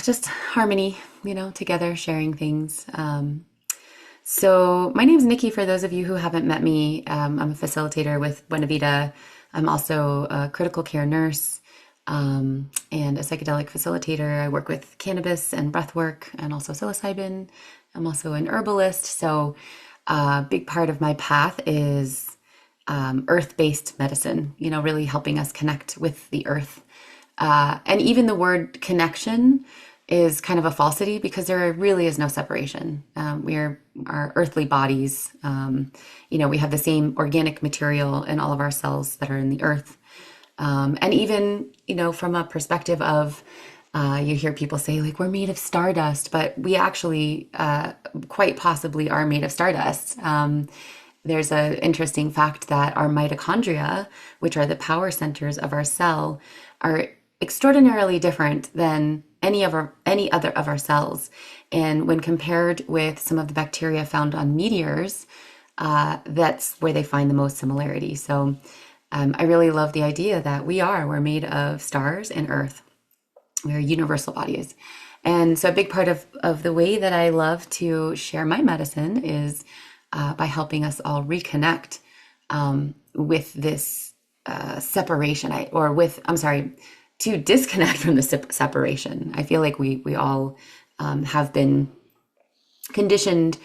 Just harmony, together sharing things. So my name's Nikki. For those of you who haven't met me, I'm a facilitator with Buena Vida. I'm also a critical care nurse and a psychedelic facilitator. I work with cannabis and breath work and also psilocybin. I'm also an herbalist. So a big part of my path is earth-based medicine, really helping us connect with the earth. And even the word connection is kind of a falsity because there really is no separation. We are our earthly bodies. We have the same organic material in all of our cells that are in the earth. And even, from a perspective of, you hear people say, like, we're made of stardust, but we actually quite possibly are made of stardust. There's an interesting fact that our mitochondria, which are the power centers of our cell, are extraordinarily different than any other of our cells. And when compared with some of the bacteria found on meteors, that's where they find the most similarity. So I really love the idea that we're made of stars and earth. We're universal bodies. And so a big part of the way that I love to share my medicine is by helping us all reconnect with this separation, to disconnect from the separation. I feel like we all have been conditioned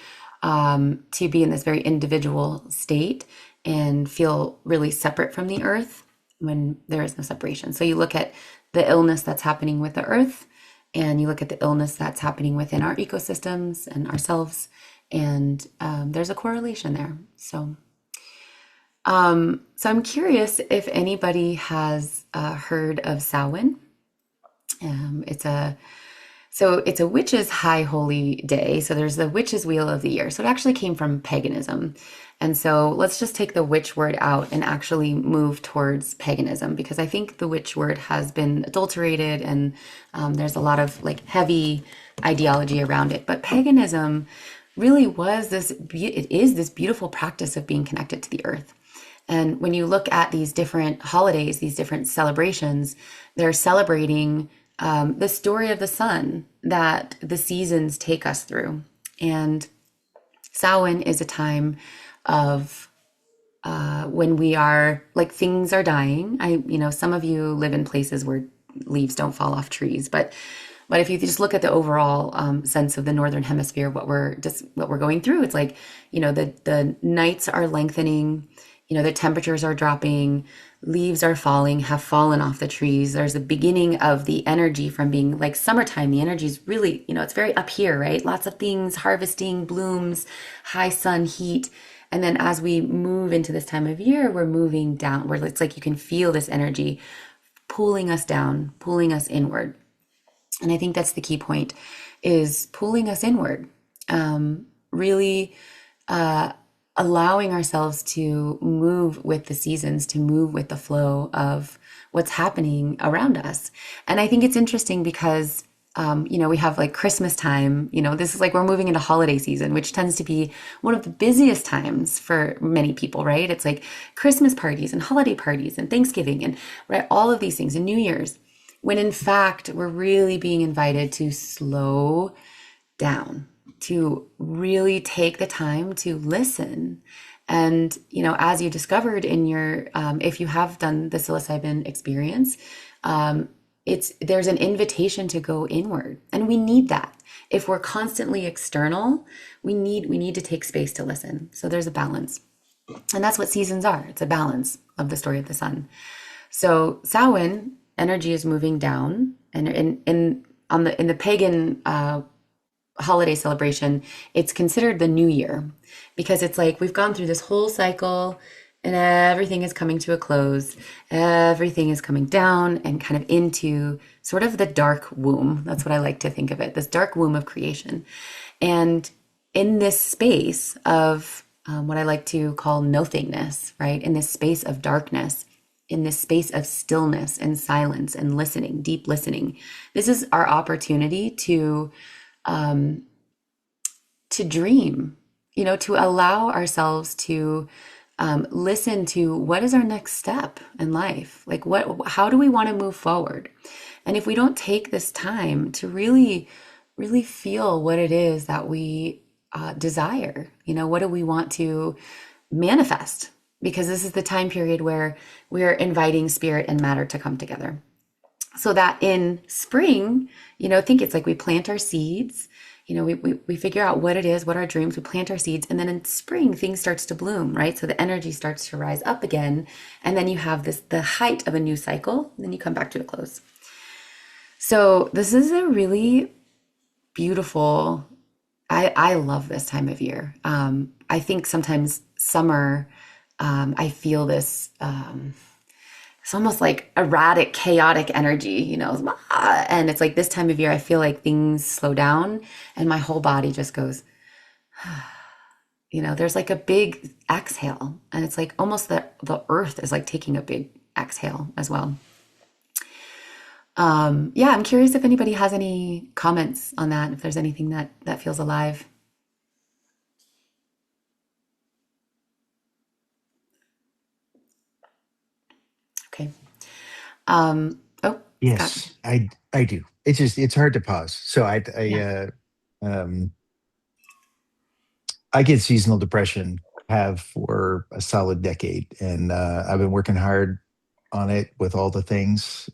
to be in this very individual state and feel really separate from the earth when there is no separation. So you look at the illness that's happening with the earth, and you look at the illness that's happening within our ecosystems and ourselves, and there's a correlation there. So I'm curious if anybody has heard of Samhain. It's a witch's high holy day. So there's the witch's wheel of the year. So it actually came from paganism. And so let's just take the witch word out and actually move towards paganism, because I think the witch word has been adulterated and there's a lot of like heavy ideology around it. But paganism really it is this beautiful practice of being connected to the earth. And when you look at these different holidays, these different celebrations, they're celebrating the story of the sun that the seasons take us through. And Samhain is a time of when we are like things are dying. Some of you live in places where leaves don't fall off trees, but if you just look at the overall sense of the northern hemisphere, what we're going through, it's like the nights are lengthening. The temperatures are dropping, leaves are have fallen off the trees. There's the beginning of the energy from being like summertime. The energy is really, it's very up here, right? Lots of things, harvesting, blooms, high sun, heat. And then as we move into this time of year, we're moving down, where it's like you can feel this energy pulling us down, pulling us inward. And I think that's the key point, is pulling us inward. Really, allowing ourselves to move with the seasons, to move with the flow of what's happening around us. And I think it's interesting because, we have like Christmas time, this is like we're moving into holiday season, which tends to be one of the busiest times for many people, right? It's like Christmas parties and holiday parties and Thanksgiving and right, all of these things, and New Year's, when in fact, we're really being invited to slow down, to really take the time to listen. And, as you discovered in your, if you have done the psilocybin experience, there's an invitation to go inward. And we need that. If we're constantly external, we need to take space to listen. So there's a balance. And that's what seasons are. It's a balance of the story of the sun. So Samhain, energy is moving down, and in the pagan holiday celebration, it's considered the new year, because it's like we've gone through this whole cycle and everything is coming to a close. Everything is coming down and kind of into sort of the dark womb. That's what I like to think of it, this dark womb of creation. And in this space of what I like to call nothingness, right? In this space of darkness, in this space of stillness and silence and listening, deep listening, this is our opportunity to dream, to allow ourselves to listen to what is our next step in life? Like, how do we want to move forward? And if we don't take this time to really, really feel what it is that we desire, what do we want to manifest? Because this is the time period where we are inviting spirit and matter to come together. So that in spring, I think it's like we plant our seeds, we figure out what it is, what our dreams, we plant our seeds, and then in spring things starts to bloom, right? So the energy starts to rise up again, and then you have the height of a new cycle, and then you come back to a close. So this is a really beautiful, I love this time of year. I think sometimes summer, I feel this, it's almost like erratic, chaotic energy, and it's like this time of year, I feel like things slow down and my whole body just goes, there's like a big exhale, and it's like almost the earth is like taking a big exhale as well. Yeah, I'm curious if anybody has any comments on that, if there's anything that feels alive. Okay. Oh, Scott. Yes, I do. It's just it's hard to pause. So Yeah. um I get seasonal depression, have for a solid decade, and I've been working hard on it with all the things.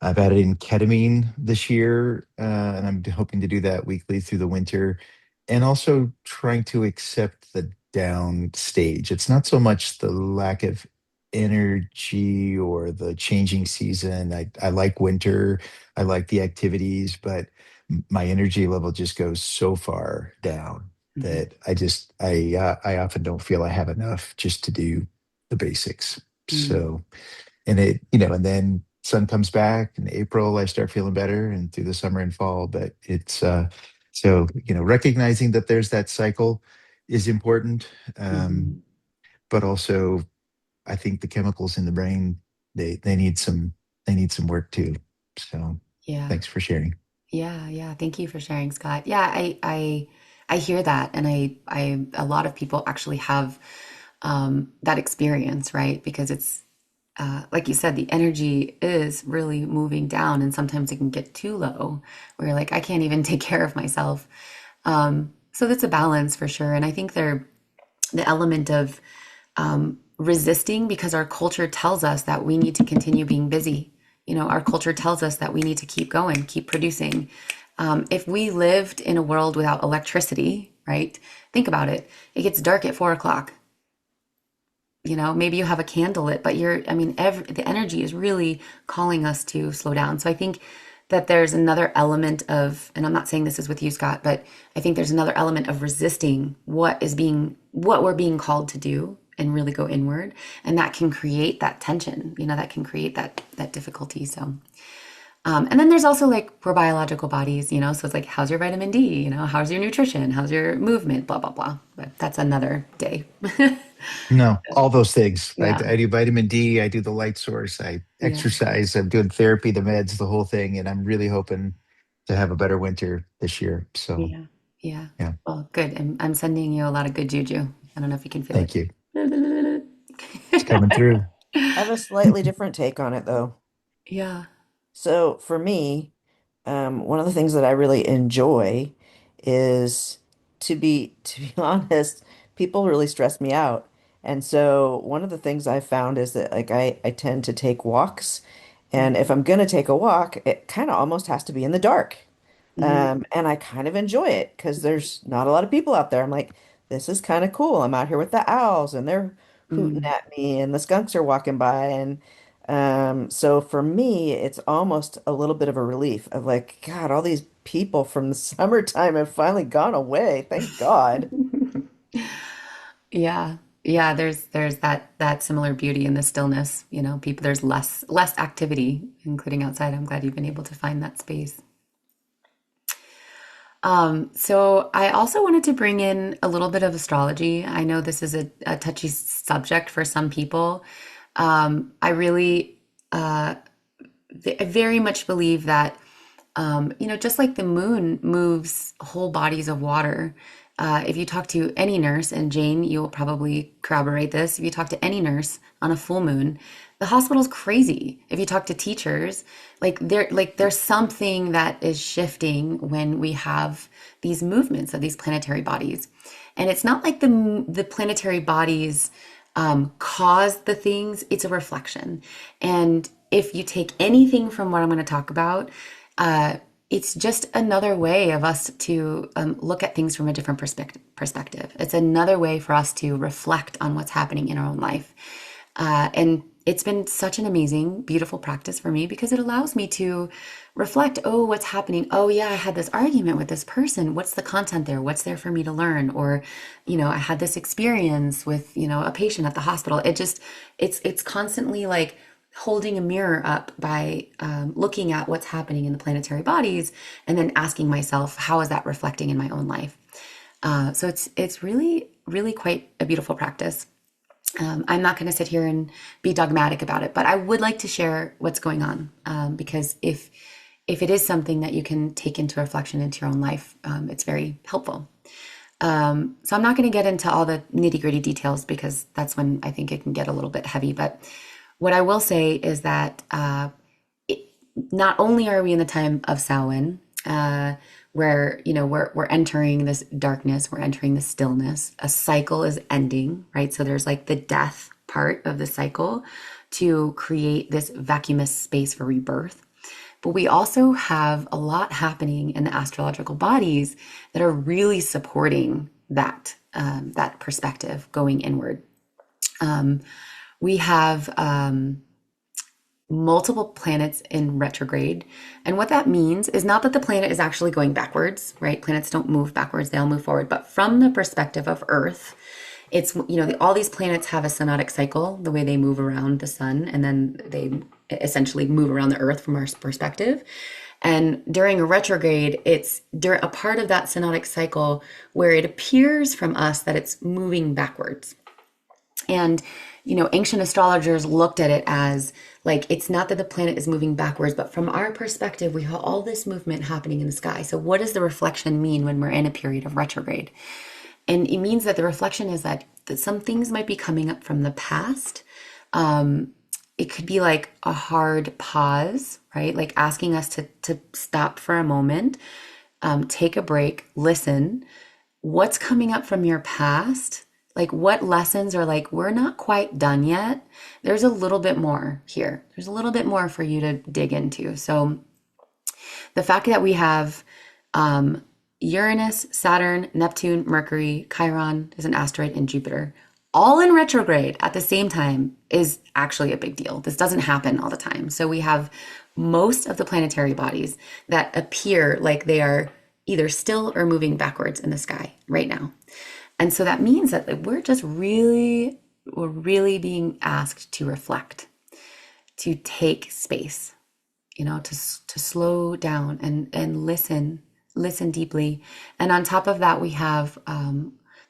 I've added in ketamine this year, and I'm hoping to do that weekly through the winter, and also trying to accept the down stage. It's not so much the lack of energy or the changing season. I like winter, I like the activities, but my energy level just goes so far down Hmm. that I often don't feel I have enough just to do the basics. Mm, So and and then sun comes back in April, I start feeling better, and through the summer and fall. But it's so recognizing that there's that cycle is important. um mhm. but also I think the chemicals in the brain, they need some work too. So Yeah. thanks for sharing. Yeah, yeah. Thank you for sharing, Scott. Yeah, I hear that, and a lot of people actually have that experience, right? Because it's like you said, the energy is really moving down, and sometimes it can get too low, where you're like, I can't even take care of myself. So that's a balance for sure, and I think the element of resisting, because our culture tells us that we need to continue being busy. Our culture tells us that we need to keep going, keep producing. If we lived in a world without electricity, right? Think about it. It gets dark at 4 o'clock. Maybe you have a candle lit, but the energy is really calling us to slow down. So I think that there's another element of, and I'm not saying this is with you, Scott, but I think there's another element of resisting what we're being called to do and really go inward. And that can create that tension, that can create that difficulty. So, and then there's also like we're biological bodies, so it's like, how's your vitamin D? How's your nutrition? How's your movement? Blah, blah, blah. But that's another day. No, all those things. Yeah. I do vitamin D, I do the light source, I Yeah. exercise, I'm doing therapy, the meds, the whole thing, and I'm really hoping to have a better winter this year. So Yeah. Yeah. yeah, Well, good. I'm sending you a lot of good juju. I don't know if you can feel thank you. it. It's coming through. I have a slightly different take on it though. Yeah. So for me, one of the things that I really enjoy is to be honest, people really stress me out. And so one of the things I found is that like I tend to take walks. And if I'm gonna take a walk, it kind of almost has to be in the dark. Mm-hmm. And I kind of enjoy it because there's not a lot of people out there. I'm like, this is kind of cool. I'm out here with the owls and they're hooting Mm. at me and the skunks are walking by. And so for me, it's almost a little bit of a relief of like, God, all these people from the summertime have finally gone away. Thank God. Yeah. Yeah, there's that similar beauty in the stillness, people, there's less activity, including outside. I'm glad you've been able to find that space. So I also wanted to bring in a little bit of astrology. I know this is a touchy subject for some people. I really I very much believe that just like the moon moves whole bodies of water, If you talk to any nurse, and Jane, you'll probably corroborate this, if you talk to any nurse on a full moon, the hospital's crazy. If you talk to teachers, there's something that is shifting when we have these movements of these planetary bodies. And it's not like the planetary bodies cause the things, it's a reflection. And if you take anything from what I'm going to talk about, it's just another way of us to look at things from a different perspective. It's another way for us to reflect on what's happening in our own life. And it's been such an amazing, beautiful practice for me because it allows me to reflect, oh, what's happening? Oh, yeah, I had this argument with this person. What's the content there? What's there for me to learn? Or, I had this experience with, a patient at the hospital. It's constantly like holding a mirror up by looking at what's happening in the planetary bodies and then asking myself, how is that reflecting in my own life? So it's really, really quite a beautiful practice. I'm not going to sit here and be dogmatic about it, but I would like to share what's going on because if it is something that you can take into reflection into your own life, it's very helpful. So I'm not going to get into all the nitty gritty details because that's when I think it can get a little bit heavy. But what I will say is that not only are we in the time of Samhain, where we're entering this darkness, we're entering the stillness. A cycle is ending, right? So there's like the death part of the cycle to create this vacuumous space for rebirth. But we also have a lot happening in the astrological bodies that are really supporting that perspective going inward. We have multiple planets in retrograde. And what that means is not that the planet is actually going backwards, right? Planets don't move backwards, they'll move forward. But from the perspective of Earth, it's, all these planets have a sommatic cycle, the way they move around the sun, and then they essentially move around the Earth from our perspective. And during a retrograde, it's a part of that synodic cycle where it appears from us that it's moving backwards. And, ancient astrologers looked at it as like, it's not that the planet is moving backwards, but from our perspective, we have all this movement happening in the sky. So what does the reflection mean when we're in a period of retrograde? And it means that the reflection is that some things might be coming up from the past. It could be like a hard pause, right? Like asking us to stop for a moment, take a break, listen. What's coming up from your past? Like what lessons are like, we're not quite done yet. There's a little bit more here. There's a little bit more for you to dig into. So the fact that we have Uranus, Saturn, Neptune, Mercury, Chiron is an asteroid, and Jupiter, all in retrograde at the same time is actually a big deal. This doesn't happen all the time. So we have most of the planetary bodies that appear like they are either still or moving backwards in the sky right now. And so that means that we're really being asked to reflect, to take space, to slow down and listen deeply. And on top of that, we have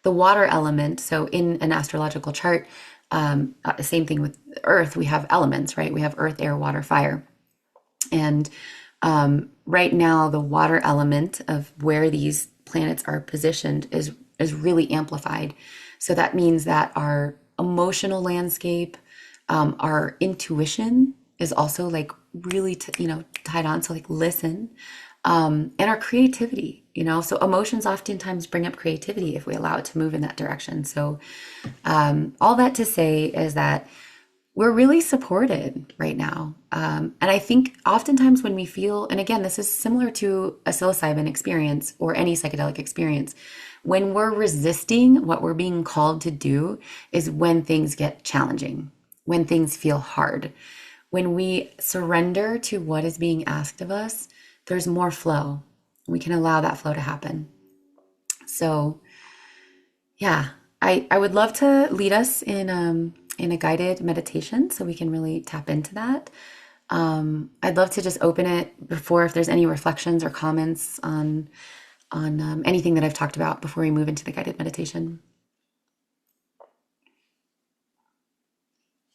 the water element. So in an astrological chart, same thing with Earth, we have elements, right? We have earth, air, water, fire. And right now, the water element of where these planets are positioned is really amplified. So that means that our emotional landscape, our intuition is also like really, tied on. So like listen, and our creativity, so emotions oftentimes bring up creativity if we allow it to move in that direction. So all that to say is that we're really supported right now. And I think oftentimes when we feel, and again, this is similar to a psilocybin experience or any psychedelic experience, when we're resisting what we're being called to do is when things get challenging, when things feel hard. When we surrender to what is being asked of us, there's more flow. We can allow that flow to happen. So yeah, I would love to lead us in a guided meditation so we can really tap into that. I'd love to just open it before if there's any reflections or comments on anything that I've talked about before we move into the guided meditation.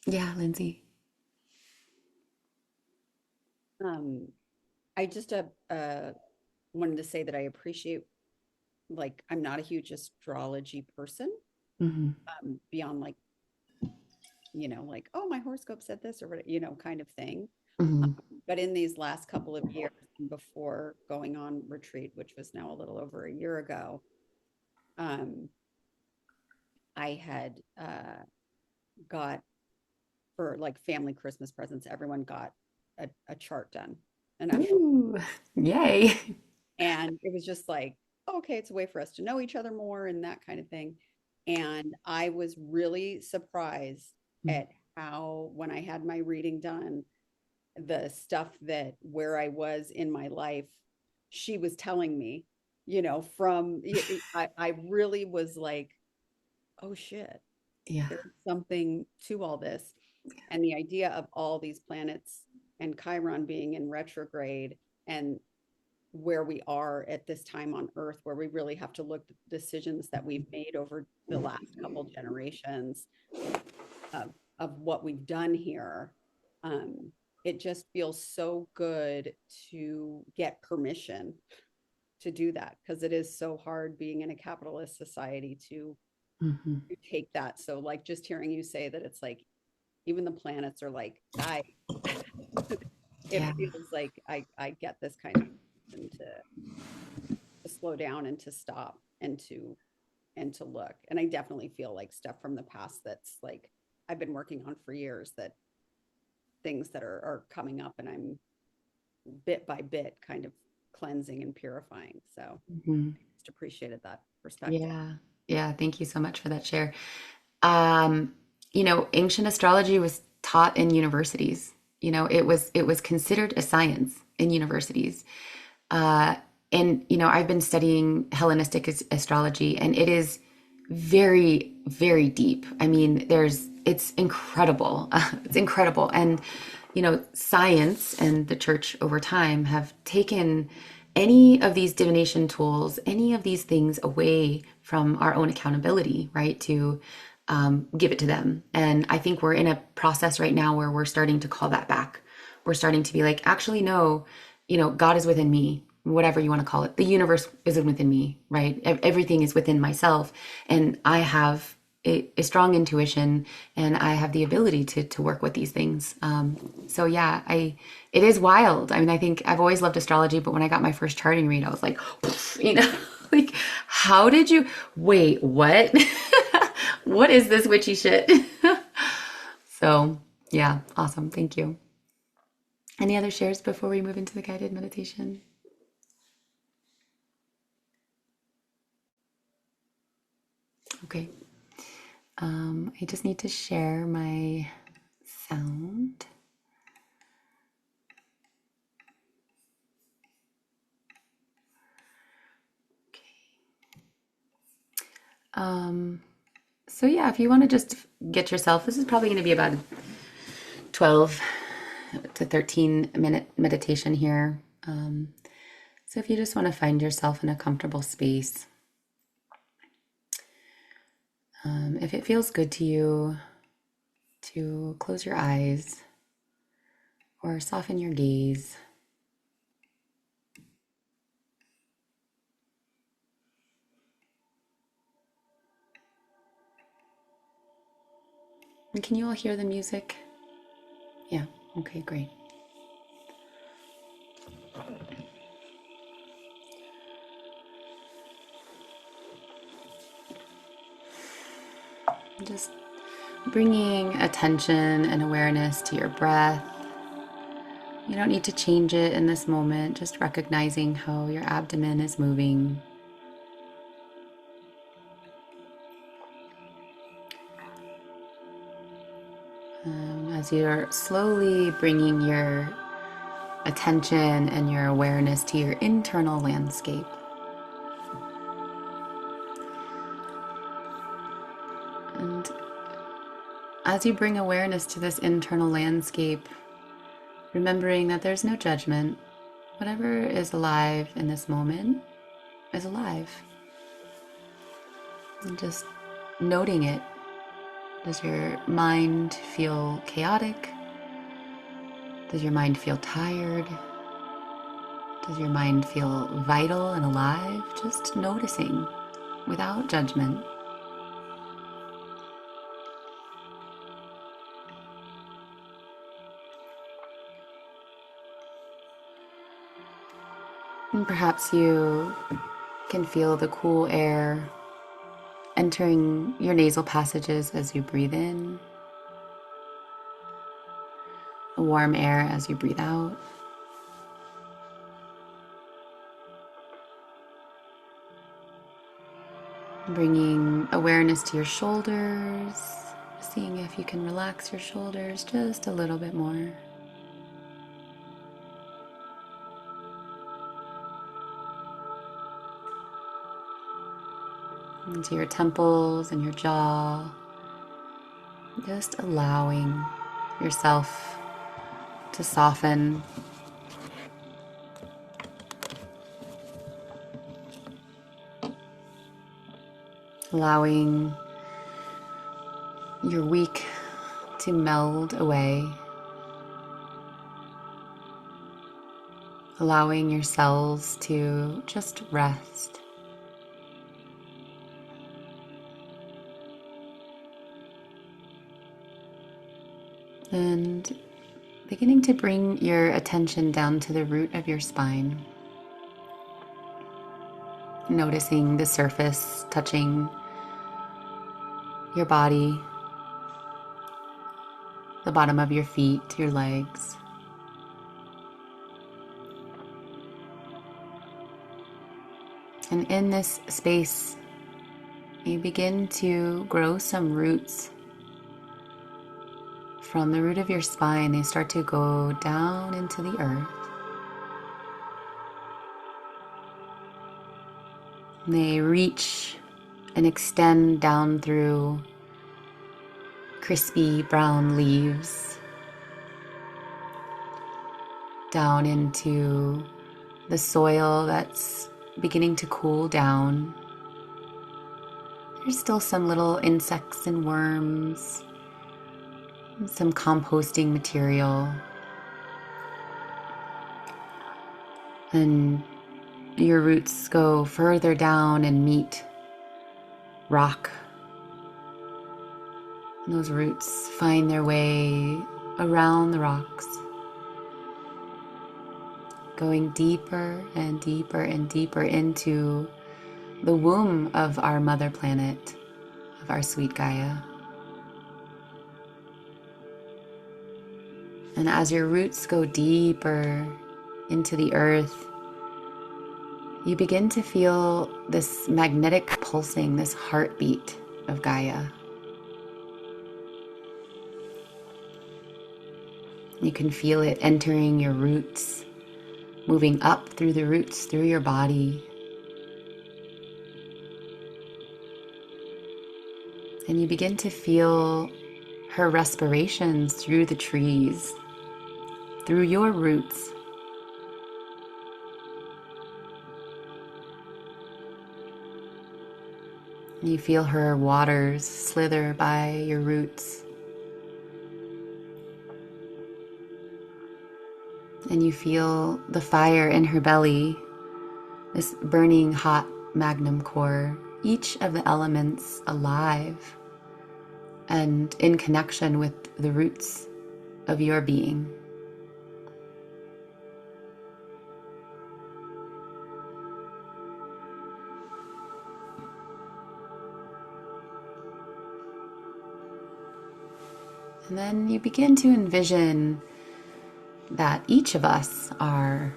Yeah, Lindsay. I just wanted to say that I appreciate like I'm not a huge astrology person, Hmm. beyond like, like, oh, my horoscope said this or what, kind of thing. Hmm. But in these last couple of years, and before going on retreat, which was now a little over a year ago, um, I had got, for like family Christmas presents, everyone got a chart done, an astral. Ooh, yay. And it was just like, oh, okay, it's a way for us to know each other more and that kind of thing. And I was really surprised at how, when I had my reading done, the stuff that where I was in my life, she was telling me, from I really was like, oh shit, Yeah. there's something to all this. And the idea of all these planets and Chiron being in retrograde, and where we are at this time on Earth, where we really have to look at the decisions that we've made over the last couple generations of what we've done here. Um, it just feels so good to get permission to do that, because it is so hard being in a capitalist society Hmm. to take that. So, like, just hearing you say that, it's like even the planets are like, I. Yeah. It feels like I get this kind of person to slow down and to stop and to look. And I definitely feel like stuff from the past that's like I've been working on for years, that things that are coming up, and I'm bit by bit kind of cleansing and purifying. So Hmm. I just appreciated that perspective. Yeah. Yeah. Thank you so much for that share. Um, Ancient astrology was taught in universities. It was considered a science in universities. Uh, and I've been studying Hellenistic astrology, and it is very, very deep. I mean, it's incredible. It's incredible. And science and the church over time have taken any of these divination tools, any of these things away from our own accountability, right? To give it to them. And I think we're in a process right now where we're starting to call that back. We're starting to be like, actually, no, God is within me, whatever you want to call it. The universe is within me, right? Everything is within myself. And I have a strong intuition, and I have the ability to work with these things. So yeah, it is wild. I mean, I think I've always loved astrology, but when I got my first charting read, I was like, like, how did you, wait, what? What is this witchy shit? So yeah, awesome. Thank you. Any other shares before we move into the guided meditation? Okay. I just need to share my sound. So yeah, if you want to just get yourself, this is probably going to be about 12 to 13-minute meditation here. So if you just want to find yourself in a comfortable space, if it feels good to you to close your eyes or soften your gaze. And can you all hear the music? Yeah, okay, great. Just bringing attention and awareness to your breath. You don't need to change it in this moment, just recognizing how your abdomen is moving. As you're slowly bringing your attention and your awareness to your internal landscape. And as you bring awareness to this internal landscape, remembering that there's no judgment, whatever is alive in this moment is alive. And just noting it. Does your mind feel chaotic? Does your mind feel tired? Does your mind feel vital and alive? Just noticing without judgment. And perhaps you can feel the cool air entering your nasal passages as you breathe in, the warm air as you breathe out. Bringing awareness to your shoulders, seeing if you can relax your shoulders just a little bit more. Into your temples and your jaw, just allowing yourself to soften. Allowing your week to meld away. Allowing your cells to just rest. And beginning to bring your attention down to the root of your spine. Noticing the surface touching your body, the bottom of your feet, your legs. And in this space, you begin to grow some roots. From the root of your spine, they start to go down into the earth. They reach and extend down through crispy brown leaves, down into the soil that's beginning to cool down. There's still some little insects and worms, and some composting material. And your roots go further down and meet rock. And those roots find their way around the rocks, going deeper and deeper and deeper into the womb of our mother planet, of our sweet Gaia. And as your roots go deeper into the earth, you begin to feel this magnetic pulsing, this heartbeat of Gaia. You can feel it entering your roots, moving up through the roots, through your body. And you begin to feel her respirations through the trees, through your roots. You feel her waters slither by your roots. And you feel the fire in her belly, this burning hot magnum core, each of the elements alive and in connection with the roots of your being. And then you begin to envision that each of us are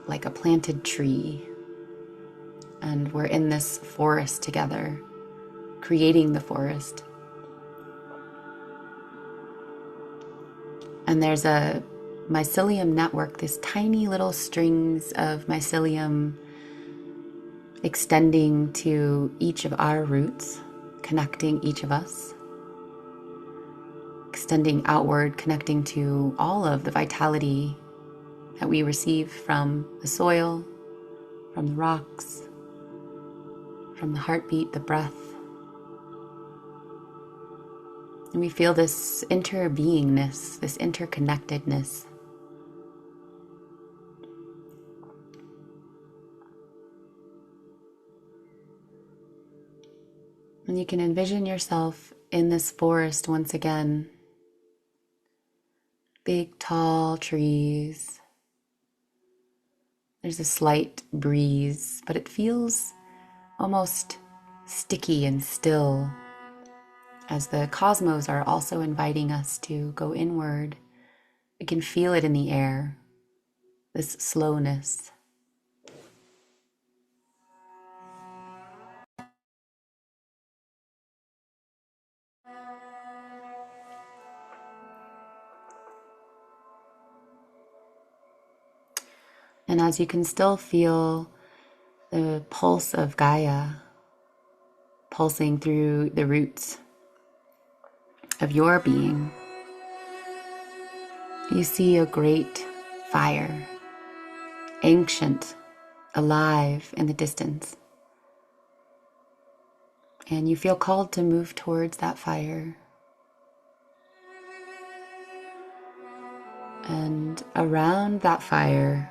like a planted tree, and we're in this forest together, creating the forest. And there's a mycelium network, this tiny little strings of mycelium extending to each of our roots, connecting each of us, extending outward, connecting to all of the vitality that we receive from the soil, from the rocks, from the heartbeat, the breath. And we feel this interbeingness, this interconnectedness. And you can envision yourself in this forest once again. Big, tall trees. There's a slight breeze, but it feels almost sticky and still, as the cosmos are also inviting us to go inward. We can feel it in the air, this slowness. And as you can still feel the pulse of Gaia pulsing through the roots of your being, you see a great fire, ancient, alive in the distance. And you feel called to move towards that fire. And around that fire,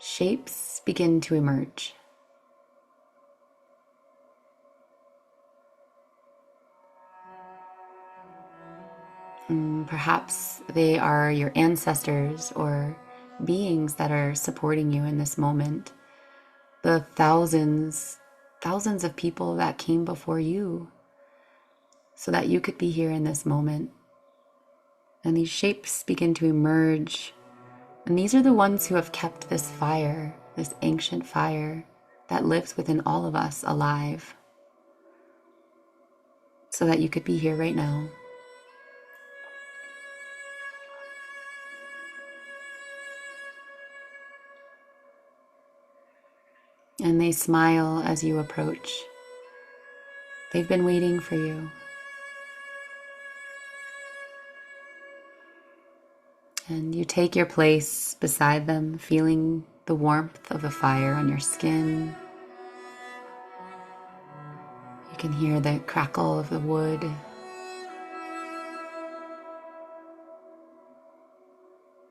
shapes begin to emerge. Perhaps they are your ancestors or beings that are supporting you in this moment. The thousands of people that came before you so that you could be here in this moment. And these shapes begin to emerge. And these are the ones who have kept this fire, this ancient fire that lives within all of us alive, so that you could be here right now. And they smile as you approach. They've been waiting for you. And you take your place beside them, feeling the warmth of the fire on your skin. You can hear the crackle of the wood.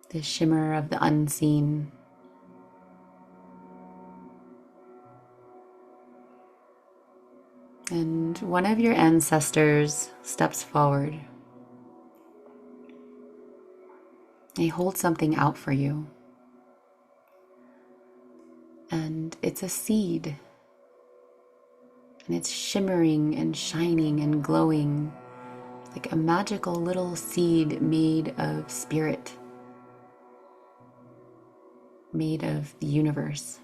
The shimmer of the unseen. And one of your ancestors steps forward. They hold something out for you. And it's a seed. And it's shimmering and shining and glowing like a magical little seed made of spirit, made of the universe.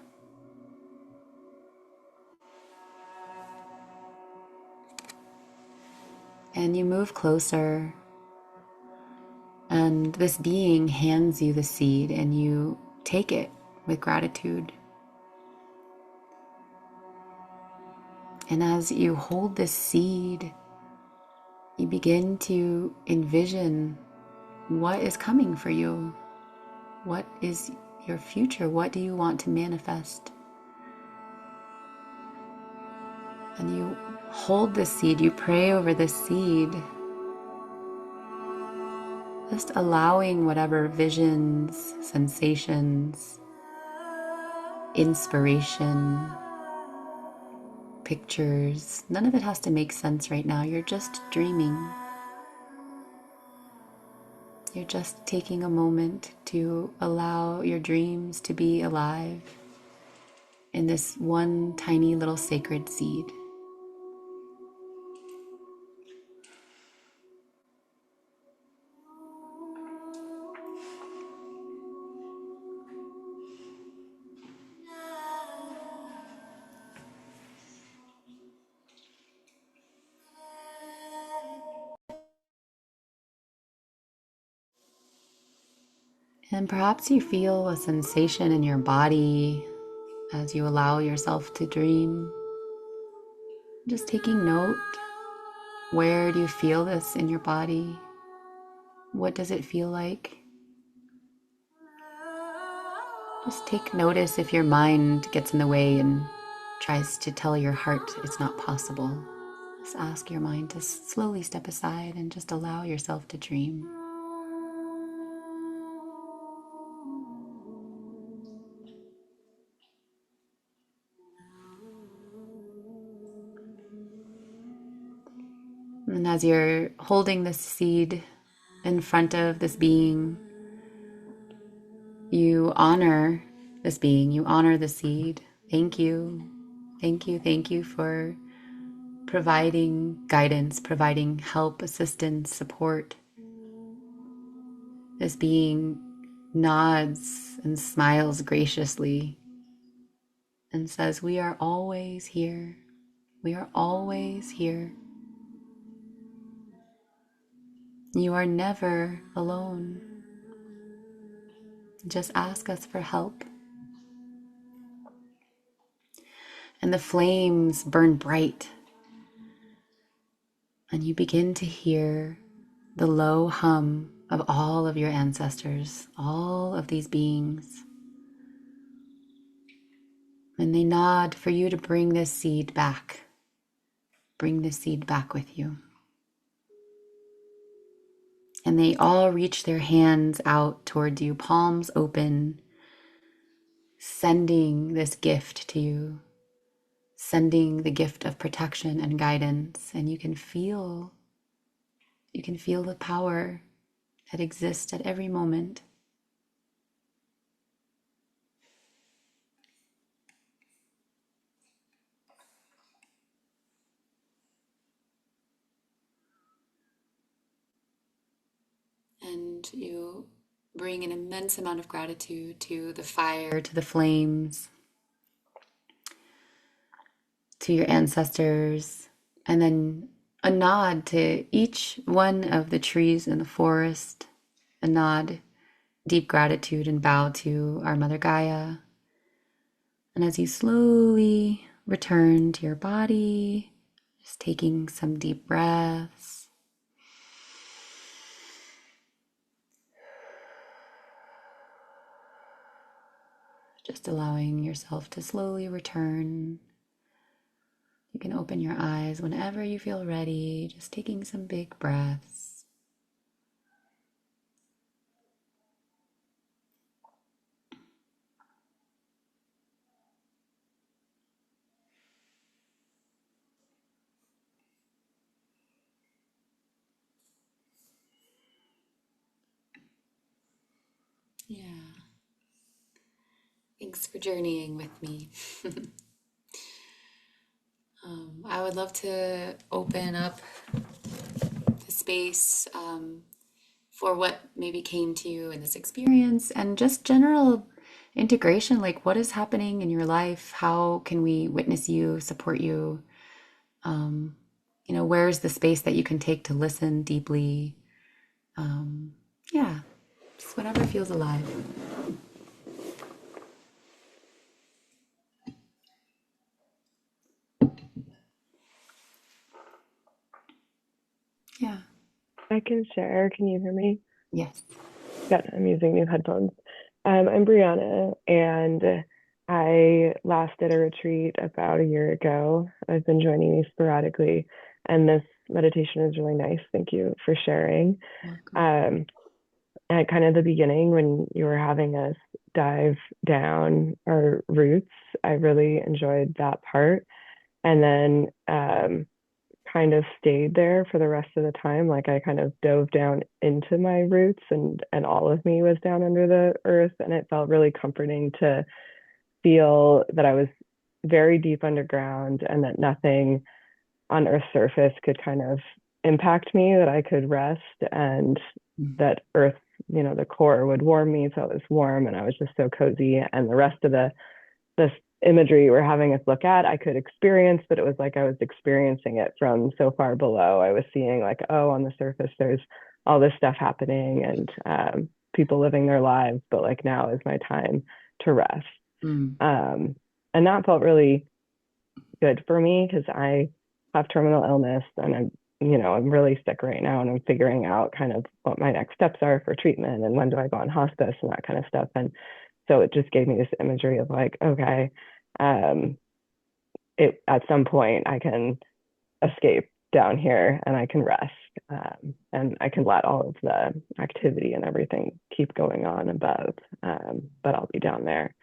And you move closer, and this being hands you the seed, and you take it with gratitude. And as you hold this seed, you begin to envision what is coming for you. What is your future? What do you want to manifest? And you hold this seed, you pray over this seed, just allowing whatever visions, sensations, inspiration, pictures, none of it has to make sense right now. You're just dreaming. You're just taking a moment to allow your dreams to be alive in this one tiny little sacred seed. And perhaps you feel a sensation in your body as you allow yourself to dream. Just taking note, where do you feel this in your body? What does it feel like? Just take notice if your mind gets in the way and tries to tell your heart it's not possible. Just ask your mind to slowly step aside and just allow yourself to dream. And as you're holding this seed in front of this being, you honor this being, you honor the seed. Thank you. Thank you. Thank you for providing guidance, providing help, assistance, support. This being nods and smiles graciously and says, "We are always here. We are always here. You are never alone. Just ask us for help." And the flames burn bright, and you begin to hear the low hum of all of your ancestors, all of these beings. And they nod for you to bring this seed back. Bring this seed back with you. And they all reach their hands out towards you, palms open, sending this gift to you, sending the gift of protection and guidance. And you can feel the power that exists at every moment. And you bring an immense amount of gratitude to the fire, to the flames, to your ancestors, and then a nod to each one of the trees in the forest, a nod, deep gratitude and bow to our Mother Gaia. And as you slowly return to your body, just taking some deep breaths, just allowing yourself to slowly return. You can open your eyes whenever you feel ready, just taking some big breaths. Yeah. Thanks for journeying with me. I would love to open up the space for what maybe came to you in this experience and just general integration, like what is happening in your life? How can we witness you, support you? Where's the space that you can take to listen deeply? Yeah, just whatever feels alive. Yeah. I can share. Can you hear me? Yes. Good. I'm using new headphones. I'm Brianna, and I last did a retreat about a year ago. I've been joining these sporadically, and this meditation is really nice. Thank you for sharing. At kind of the beginning, when you were having us dive down our roots, I really enjoyed that part. And then kind of stayed there for the rest of the time. Like I kind of dove down into my roots, and all of me was down under the earth, and it felt really comforting to feel that I was very deep underground and that nothing on Earth's surface could kind of impact me, that I could rest, and that Earth, the core would warm me, so it was warm and I was just so cozy. And the rest of this imagery we're having us look at, I could experience, but it was like I was experiencing it from so far below. I was seeing like, oh, on the surface, there's all this stuff happening and people living their lives, but like now is my time to rest. And that felt really good for me because I have terminal illness and I'm really sick right now, and I'm figuring out kind of what my next steps are for treatment and when do I go on hospice and that kind of stuff. And so it just gave me this imagery of like, okay, at some point I can escape down here and I can rest, and I can let all of the activity and everything keep going on above, but I'll be down there.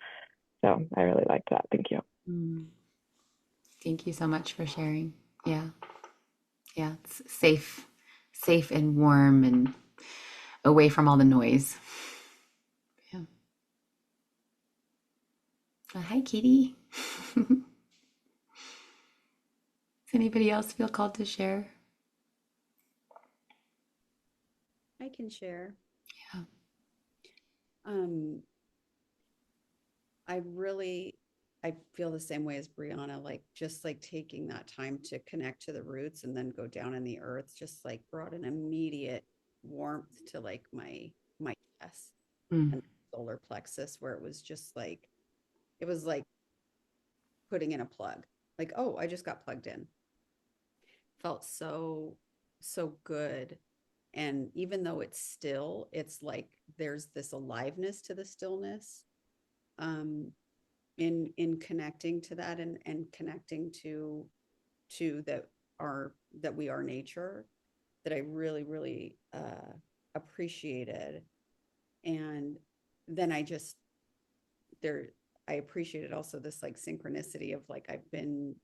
So I really liked that. Thank you. Thank you so much for sharing. Yeah. Yeah, it's safe and warm and away from all the noise. Yeah. Hi, Katie. Does anybody else feel called to share? I can share. Yeah. Um, I really, I feel the same way as Brianna, like just like taking that time to connect to the roots and then go down in the earth, just like brought an immediate warmth to like my chest Mm. and solar plexus, where it was just like it was like putting in a plug. Like, oh, I just got plugged in. Felt so good. And even though it's still, it's like there's this aliveness to the stillness. Um, in connecting to that and connecting to that are that we are nature, that I really appreciated. And then I just there I appreciated also this like synchronicity of like I've been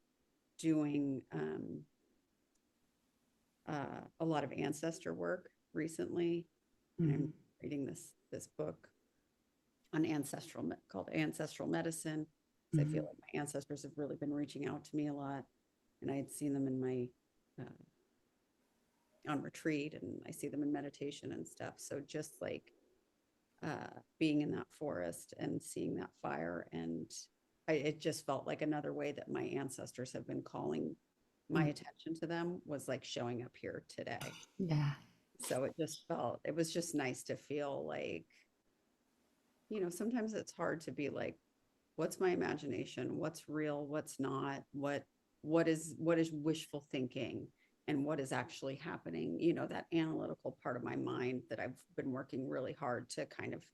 doing a lot of ancestor work recently, and I'm Mm. reading this book on called Ancestral Medicine. So I feel Mm. like my ancestors have really been reaching out to me a lot, and I had seen them in my on retreat, and I see them in meditation and stuff. So just like being in that forest and seeing that fire, and it just felt like another way that my ancestors have been calling my Mm. attention to them was like showing up here today. Yeah. So it was just nice to feel like, sometimes it's hard to be like, what's my imagination? What's real? What's not? What is wishful thinking? And what is actually happening? That analytical part of my mind that I've been working really hard to kind of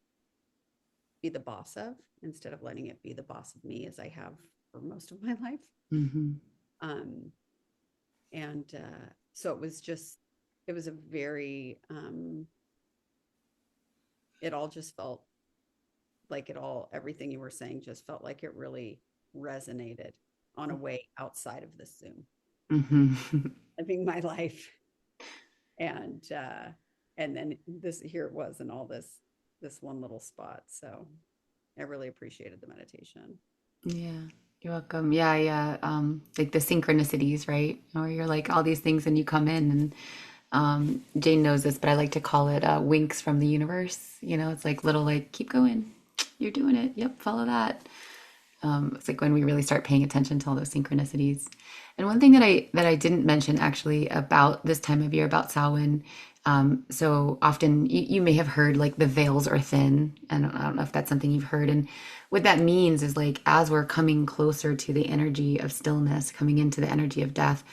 be the boss of, instead of letting it be the boss of me as I have for most of my life. Mm-hmm. Um, and so it was a very, it all just felt like everything you were saying just felt like it really resonated on a way outside of the Zoom, Mm-hmm. living my life. And, and then here it was in all this one little spot. So I really appreciated the meditation. Yeah, you're welcome. Yeah, yeah. Like the synchronicities, right? Or you're like all these things and you come in and Jane knows this, but I like to call it winks from the universe. It's like little like, keep going. You're doing it. Yep, follow that. It's like when we really start paying attention to all those synchronicities. And one thing that I didn't mention actually about this time of year about Samhain, so often you may have heard like the veils are thin, and I don't know if that's something you've heard. And what that means is like as we're coming closer to the energy of stillness, coming into the energy of death,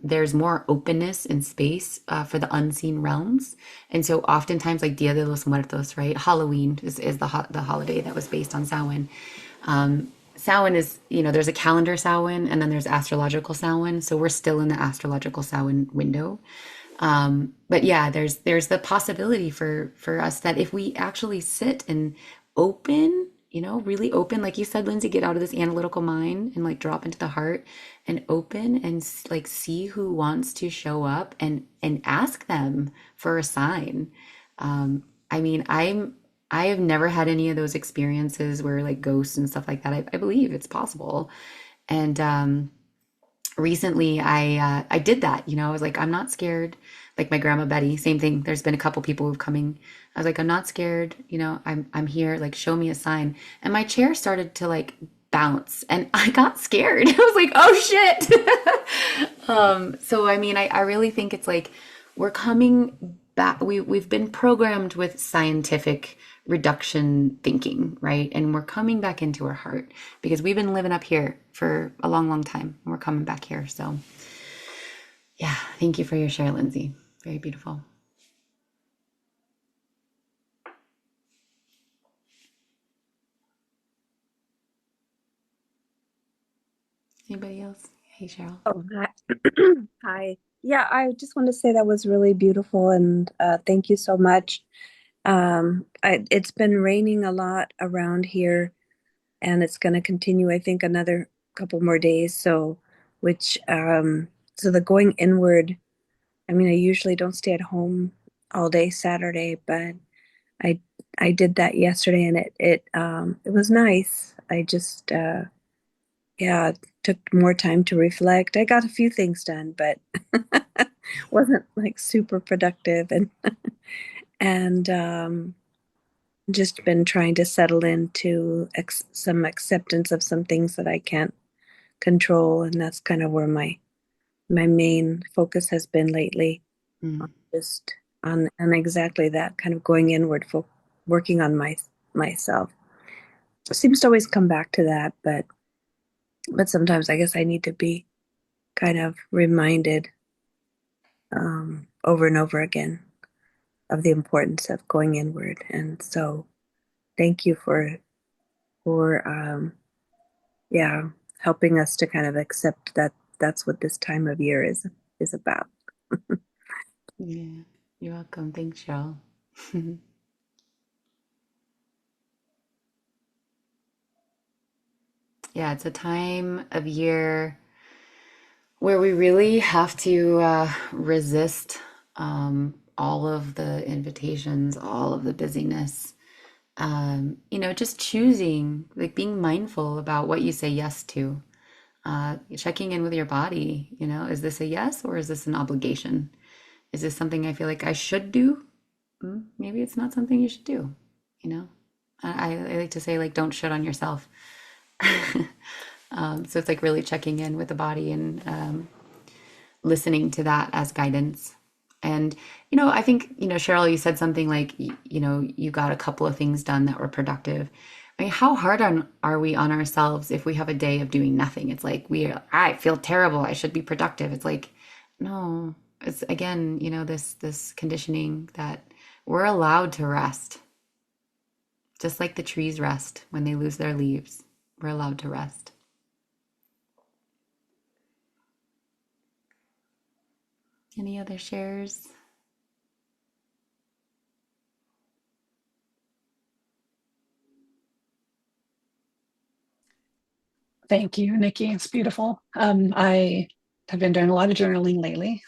there's more openness and space for the unseen realms. And so oftentimes like Dia de los Muertos, right? Halloween is the holiday that was based on Samhain. Samhain is, there's a calendar Samhain and then there's astrological Samhain. So we're still in the astrological Samhain window. But yeah, there's the possibility for us that if we actually sit and open, really open, like you said, Lindsay, get out of this analytical mind and like drop into the heart and open and like see who wants to show up and ask them for a sign. I mean, I have never had any of those experiences where like ghosts and stuff like that. I believe it's possible. And recently I did that. I was like, I'm not scared. Like my grandma Betty, same thing. There's been a couple people who've coming. I was like, I'm not scared. I'm here. Like, show me a sign. And my chair started to like bounce, and I got scared. I was like, oh shit. So I mean, I really think it's like we're coming back. We've been programmed with scientific reduction thinking, right? And we're coming back into our heart because we've been living up here for a long time, and we're coming back here. So yeah, thank you for your share, Lindsay. Very beautiful. Anybody else? Hey, Cheryl. Oh, hi. Hi. Yeah, I just want to say that was really beautiful, and thank you so much. It's been raining a lot around here, and it's going to continue, I think, another couple more days. So, which so the going inward, I mean, I usually don't stay at home all day Saturday, but I I did that yesterday, and it was nice. I just yeah, took more time to reflect. I got a few things done, but wasn't like super productive, and just been trying to settle into some acceptance of some things that I can't control, and that's kind of where my main focus has been lately, Mm. just on exactly that, kind of going inward, working on myself. It seems to always come back to that, but sometimes I guess I need to be kind of reminded over and over again of the importance of going inward. And so, thank you for yeah, helping us to kind of accept that that's what this time of year is about. Yeah, you're welcome. Thanks, Cheryl. Yeah, it's a time of year where we really have to resist all of the invitations, all of the busyness. Just choosing, like being mindful about what you say yes to. Checking in with your body, is this a yes or is this an obligation? Is this something I feel like I should do? Maybe it's not something you should do, you know? I like to say, like, don't shit on yourself. So it's like really checking in with the body and listening to that as guidance. And, I think, Cheryl, you said something like, you got a couple of things done that were productive. I mean, how hard are we on ourselves if we have a day of doing nothing? It's like, I feel terrible. I should be productive. It's like, no, it's again, this conditioning that we're allowed to rest. Just like the trees rest when they lose their leaves, we're allowed to rest. Any other shares? Thank you, Nikki. It's beautiful. I have been doing a lot of journaling lately,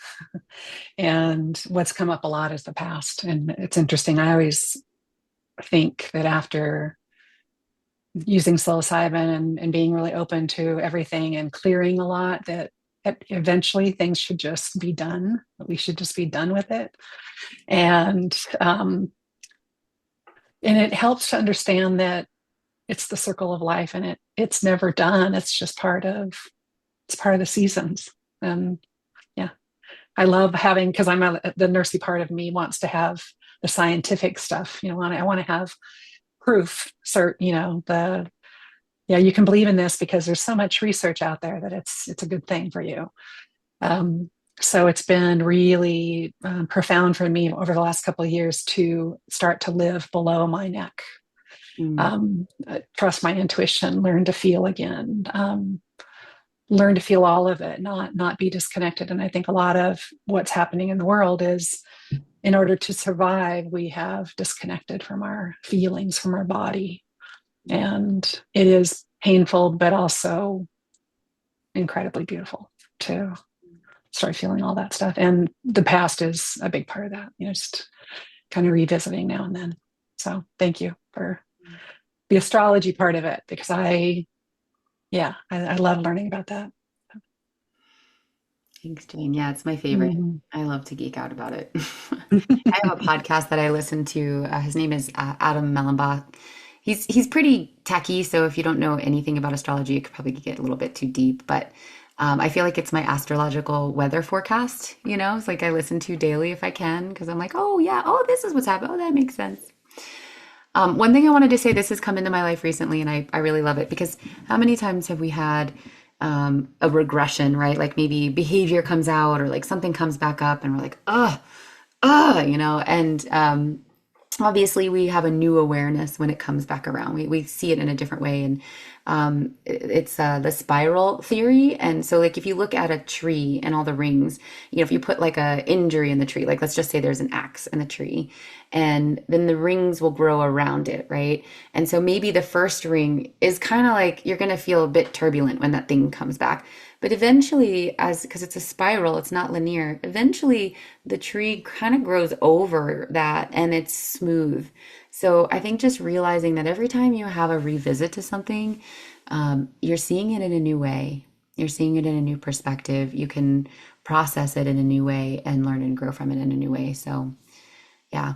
and what's come up a lot is the past. And it's interesting. I always think that after using psilocybin and being really open to everything and clearing a lot, that eventually things should just be done. We should just be done with it. And it helps to understand that it's the circle of life, and it's never done. It's just part of the seasons. And yeah, I love having, because the nursey part of me wants to have the scientific stuff. I want to have proof. You can believe in this because there's so much research out there that it's a good thing for you. So it's been really profound for me over the last couple of years to start to live below my neck. Trust my intuition, learn to feel again, learn to feel all of it, not be disconnected. And I think a lot of what's happening in the world is, in order to survive, we have disconnected from our feelings, from our body. And it is painful, but also incredibly beautiful to start feeling all that stuff. And the past is a big part of that, just kind of revisiting now and then. So thank you for the astrology part of it, because I love learning about that. Thanks, Jane. Yeah, it's my favorite. I love to geek out about it. I have a podcast that I listen to. His name is Adam Mellenbach. He's pretty techy, so if you don't know anything about astrology, it could probably get a little bit too deep. But I feel like it's my astrological weather forecast. It's like I listen to daily if I can, because I'm like, oh yeah, oh this is what's happening. Oh, that makes sense. One thing I wanted to say, this has come into my life recently, and I really love it, because how many times have we had a regression, right? Like maybe behavior comes out or like something comes back up and we're like, and obviously we have a new awareness when it comes back around. We see it in a different way. And it's the spiral theory. And so like if you look at a tree and all the rings, if you put like a injury in the tree, like let's just say there's an axe in the tree, and then the rings will grow around it, right? And so maybe the first ring is kind of like you're going to feel a bit turbulent when that thing comes back. But eventually, as because it's a spiral, it's not linear, eventually the tree kind of grows over that and it's smooth. So I think just realizing that every time you have a revisit to something, you're seeing it in a new way. You're seeing it in a new perspective. You can process it in a new way and learn and grow from it in a new way. So, yeah,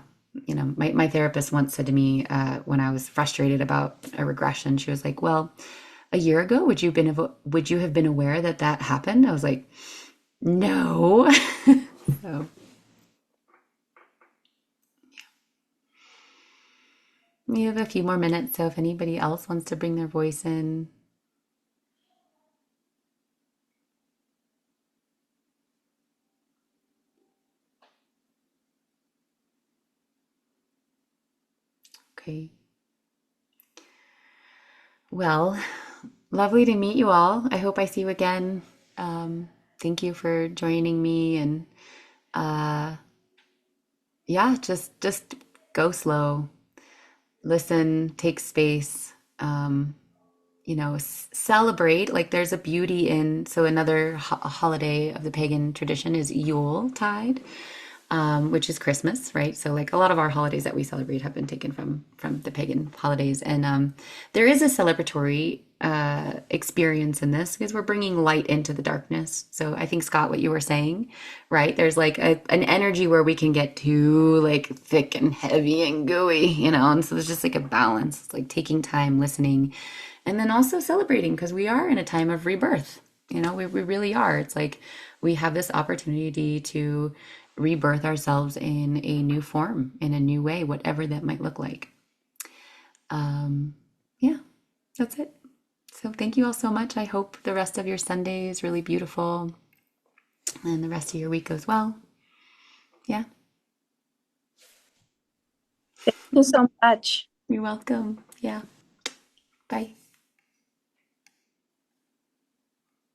my therapist once said to me when I was frustrated about a regression, she was like, "Well, a year ago, would you have been aware that that happened?" I was like, "No." So we have a few more minutes, so if anybody else wants to bring their voice in. Okay. Well, lovely to meet you all. I hope I see you again. Thank you for joining me, and uh, yeah, just go slow, listen, take space. Celebrate. Like there's a beauty in. So another holiday of the pagan tradition is Yule tide, which is Christmas, right? So like a lot of our holidays that we celebrate have been taken from the pagan holidays, and there is a celebratory experience in this because we're bringing light into the darkness. So I think Scott, what you were saying, right? There's like an energy where we can get too like thick and heavy and gooey, and so there's just like a balance. It's like taking time, listening, and then also celebrating because we are in a time of rebirth. We really are. It's like we have this opportunity to rebirth ourselves in a new form, in a new way, whatever that might look like. Yeah, that's it. So thank you all so much. I hope the rest of your Sunday is really beautiful and the rest of your week goes well. Yeah, Thank you so much. you're welcome. Yeah, bye.